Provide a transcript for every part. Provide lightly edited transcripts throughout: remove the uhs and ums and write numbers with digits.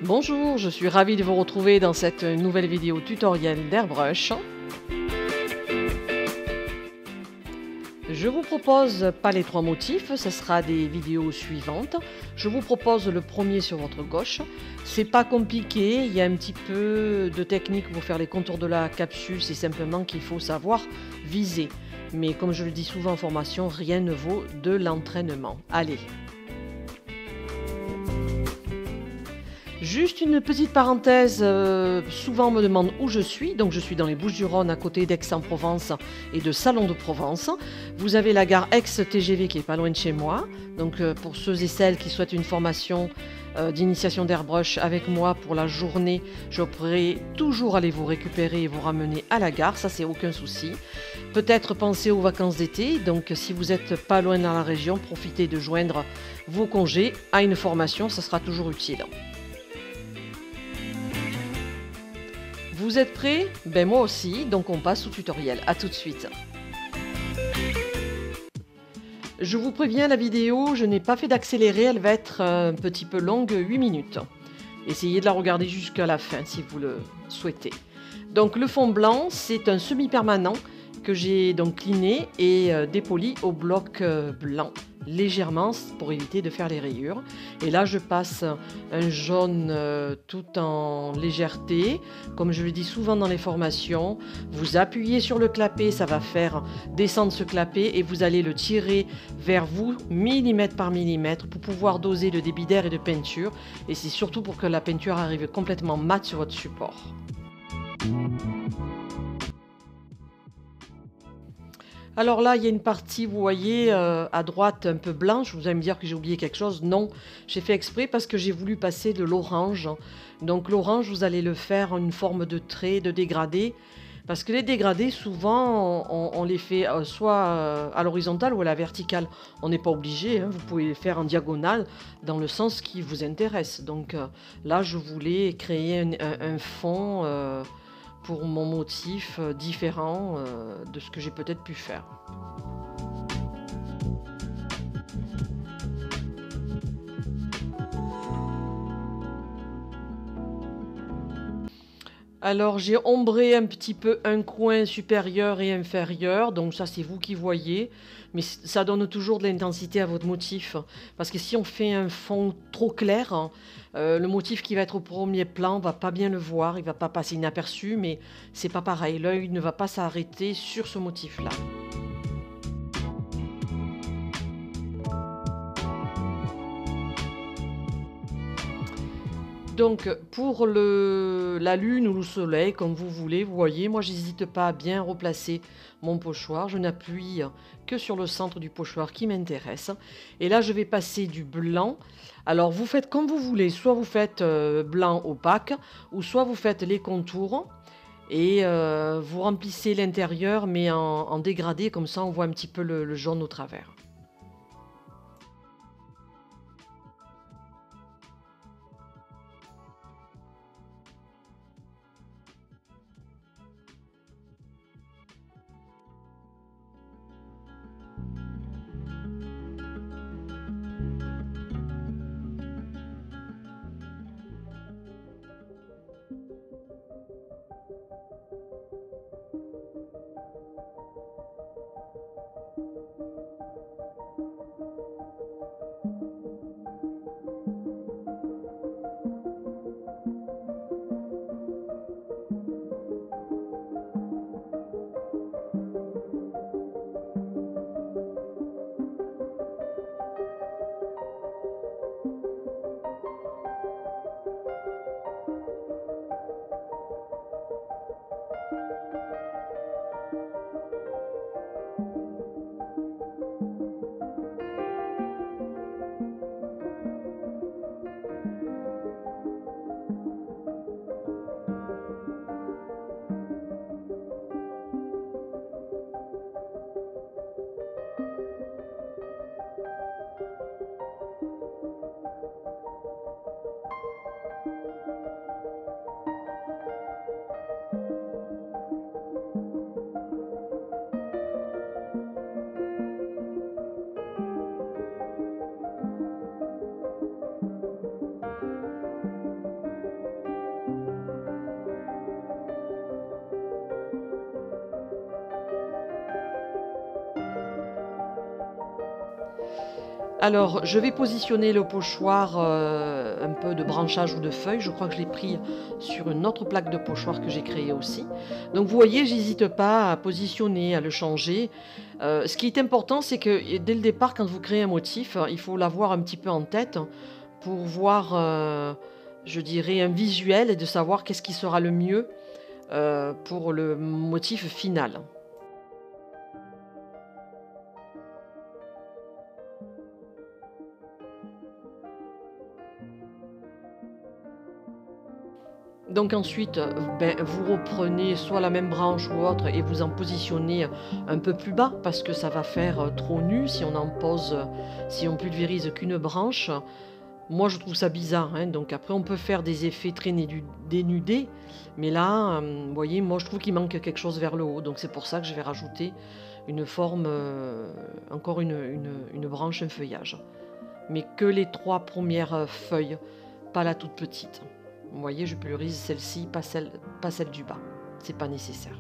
Bonjour, je suis ravie de vous retrouver dans cette nouvelle vidéo tutoriel d'Airbrush. Je vous propose pas les trois motifs, ce sera des vidéos suivantes. Je vous propose le premier sur votre gauche. C'est pas compliqué, il y a un petit peu de technique pour faire les contours de la capsule, c'est simplement qu'il faut savoir viser. Mais comme je le dis souvent en formation, rien ne vaut de l'entraînement. Allez! Juste une petite parenthèse, souvent on me demande où je suis, donc je suis dans les Bouches-du-Rhône à côté d'Aix-en-Provence et de Salon de Provence. Vous avez la gare Aix-TGV qui est pas loin de chez moi, donc pour ceux et celles qui souhaitent une formation d'initiation d'airbrush avec moi pour la journée, je pourrai toujours aller vous récupérer et vous ramener à la gare, ça c'est aucun souci. Peut-être penser aux vacances d'été, donc si vous n'êtes pas loin dans la région, profitez de joindre vos congés à une formation, ça sera toujours utile. Vous êtes prêts? Ben moi aussi, donc on passe au tutoriel. A tout de suite. Je vous préviens, la vidéo, je n'ai pas fait d'accélérer, elle va être un petit peu longue, 8 minutes. Essayez de la regarder jusqu'à la fin si vous le souhaitez. Donc le fond blanc, c'est un semi-permanent que j'ai donc cliné et dépoli au bloc blanc légèrement pour éviter de faire les rayures. Et là je passe un jaune tout en légèreté. Comme je le dis souvent dans les formations, vous appuyez sur le clapet, ça va faire descendre ce clapet et vous allez le tirer vers vous millimètre par millimètre pour pouvoir doser le débit d'air et de peinture. Et c'est surtout pour que la peinture arrive complètement mate sur votre support. Alors là, il y a une partie, vous voyez, à droite un peu blanche. Vous allez me dire que j'ai oublié quelque chose. Non, j'ai fait exprès parce que j'ai voulu passer de l'orange. Donc l'orange, vous allez le faire en une forme de trait, de dégradé. Parce que les dégradés, souvent, on les fait soit à l'horizontale ou à la verticale. On n'est pas obligé, hein, vous pouvez les faire en diagonale dans le sens qui vous intéresse. Donc là, je voulais créer un fond pour mon motif différent de ce que j'ai peut-être pu faire. Alors j'ai ombré un petit peu un coin supérieur et inférieur, donc ça c'est vous qui voyez, mais ça donne toujours de l'intensité à votre motif, parce que si on fait un fond trop clair, hein, le motif qui va être au premier plan, on va pas bien le voir, il va pas passer inaperçu, mais c'est pas pareil, l'œil ne va pas s'arrêter sur ce motif-là. Donc pour la lune ou le soleil, comme vous voulez, vous voyez, moi j'hésite pas à bien replacer mon pochoir. Je n'appuie que sur le centre du pochoir qui m'intéresse. Et là je vais passer du blanc. Alors vous faites comme vous voulez, soit vous faites blanc opaque, ou soit vous faites les contours. Et vous remplissez l'intérieur, mais en dégradé, comme ça on voit un petit peu le jaune au travers. Alors, je vais positionner le pochoir un peu de branchage ou de feuilles. Je crois que je l'ai pris sur une autre plaque de pochoir que j'ai créée aussi. Donc, vous voyez, j'hésite pas à positionner, à le changer. Ce qui est important, c'est que dès le départ, quand vous créez un motif, il faut l'avoir un petit peu en tête pour voir, je dirais, un visuel et de savoir qu'est-ce qui sera le mieux pour le motif final. Donc ensuite, vous reprenez soit la même branche ou autre et vous en positionnez un peu plus bas parce que ça va faire trop nu si on en pose, si on pulvérise qu'une branche. Moi je trouve ça bizarre, hein. Donc après on peut faire des effets très dénudés, mais là, vous voyez, moi je trouve qu'il manque quelque chose vers le haut. Donc c'est pour ça que je vais rajouter une forme, encore une branche, un feuillage. Mais que les 3 premières feuilles, pas la toute petite. Vous voyez, je pulvérise celle-ci, pas celle du bas. C'est pas nécessaire.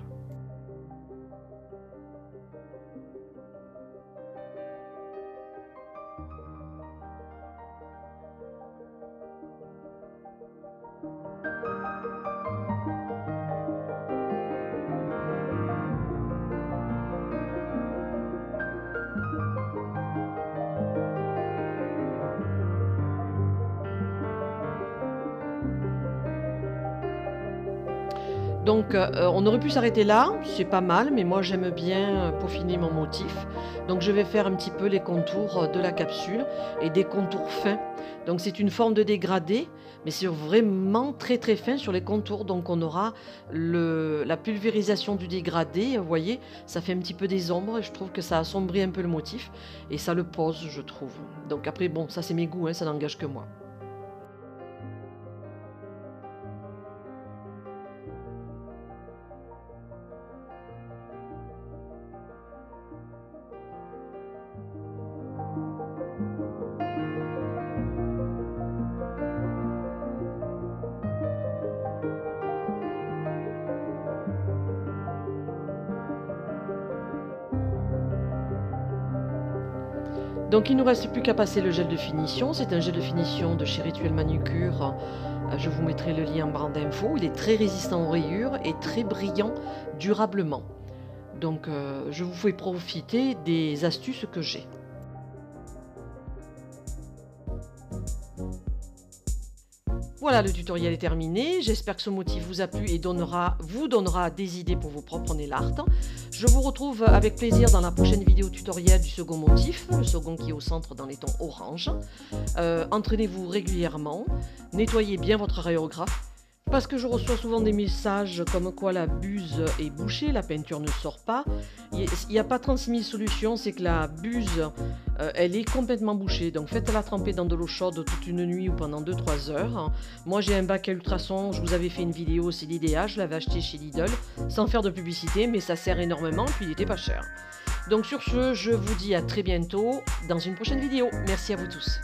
Donc on aurait pu s'arrêter là, c'est pas mal, mais moi j'aime bien peaufiner mon motif. Donc je vais faire un petit peu les contours de la capsule et des contours fins. Donc c'est une forme de dégradé, mais c'est vraiment très très fin sur les contours. Donc on aura la pulvérisation du dégradé, vous voyez, ça fait un petit peu des ombres et je trouve que ça assombrit un peu le motif et ça le pose, je trouve. Donc après, bon, ça c'est mes goûts, hein, ça n'engage que moi. Donc il ne nous reste plus qu'à passer le gel de finition. C'est un gel de finition de chez Rituel Manucure. Je vous mettrai le lien en barre d'infos. Il est très résistant aux rayures et très brillant durablement. Donc je vous fais profiter des astuces que j'ai. Voilà, le tutoriel est terminé. J'espère que ce motif vous a plu et vous donnera des idées pour vos propres nail art. Je vous retrouve avec plaisir dans la prochaine vidéo tutoriel du second motif, le second qui est au centre dans les tons orange. Entraînez-vous régulièrement, nettoyez bien votre aérographe, parce que je reçois souvent des messages comme quoi la buse est bouchée, la peinture ne sort pas. Il n'y a pas 36 000 solutions, c'est que la buse, elle est complètement bouchée. Donc faites-la tremper dans de l'eau chaude toute une nuit ou pendant 2-3 heures. Moi j'ai un bac à ultrasons, je vous avais fait une vidéo, c'est l'idéal, je l'avais acheté chez Lidl, sans faire de publicité, mais ça sert énormément, puis il n'était pas cher. Donc sur ce, je vous dis à très bientôt dans une prochaine vidéo. Merci à vous tous.